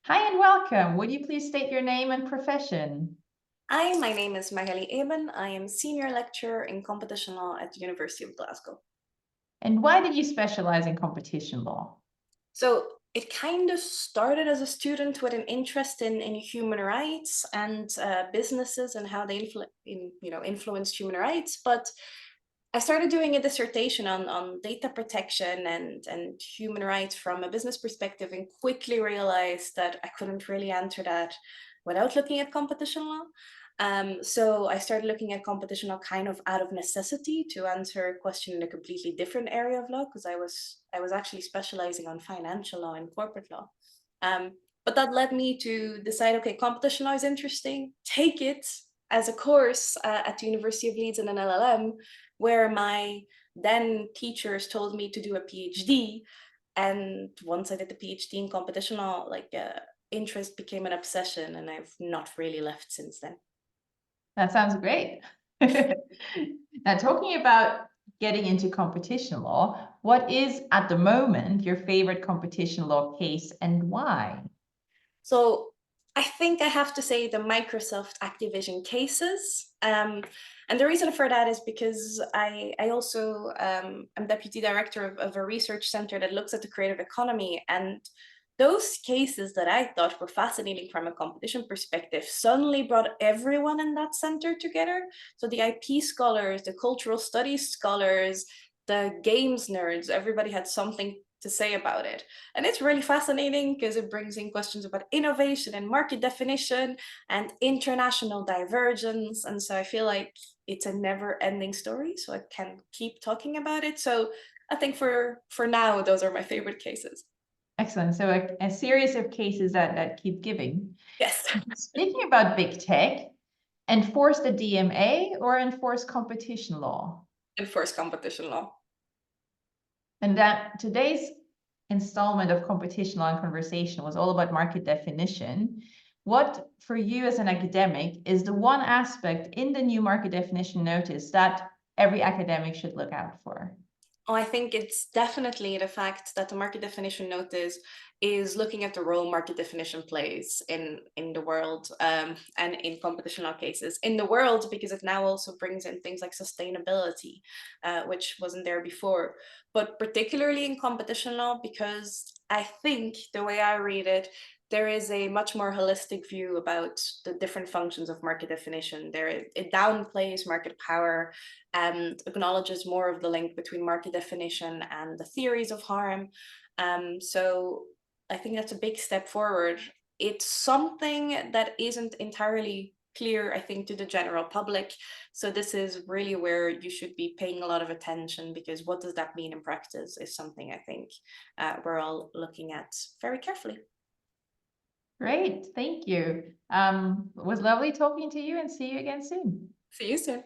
Hi and welcome. Would you please state your name and profession? Hi, my name is Magali Eben. I am senior lecturer in competition law at the University of Glasgow. And why did you specialize in competition law? So it kind of started as a student with an interest in human rights and businesses and how they influenced human rights. But I started doing a dissertation on data protection and human rights from a business perspective, and quickly realized that I couldn't really answer that without looking at competition law. So I started looking at competition law kind of out of necessity to answer a question in a completely different area of law, because I was actually specializing on financial law and corporate law. But that led me to decide, okay, competition law is interesting. Take it as a course at the University of Leeds in an LLM, where my then teachers told me to do a PhD. And once I did the PhD in competition law, interest became an obsession, and I've not really left since then. That sounds great. Now, talking about getting into competition law, what is at the moment your favorite competition law case and why? So I think I have to say the Microsoft Activision cases. And the reason for that is because I also am deputy director of a research center that looks at the creative economy. And those cases that I thought were fascinating from a competition perspective suddenly brought everyone in that center together. So the IP scholars, the cultural studies scholars, the games nerds, everybody had something to say about it. And it's really fascinating because it brings in questions about innovation and market definition and international divergence. And so I feel like it's a never ending story. So I can keep talking about it. So I think for now, those are my favorite cases. Excellent. So a series of cases that keep giving. Yes. Speaking about big tech, enforce the DMA or enforce competition law? Enforce competition law. And that today's installment of competition law and conversation was all about market definition. What, for you as an academic, is the one aspect in the new market definition notice that every academic should look out for? Oh, I think it's definitely the fact that the market definition notice is looking at the role market definition plays in the world, and in competition law cases in the world, because it now also brings in things like sustainability, which wasn't there before. But particularly in competition law, because I think the way I read it, there is a much more holistic view about the different functions of market definition. It downplays market power and acknowledges more of the link between market definition and the theories of harm. So I think that's a big step forward. It's something that isn't entirely clear, I think, to the general public. So this is really where you should be paying a lot of attention, because what does that mean in practice is something I think we're all looking at very carefully. Great, thank you. It was lovely talking to you and see you again soon. See you soon.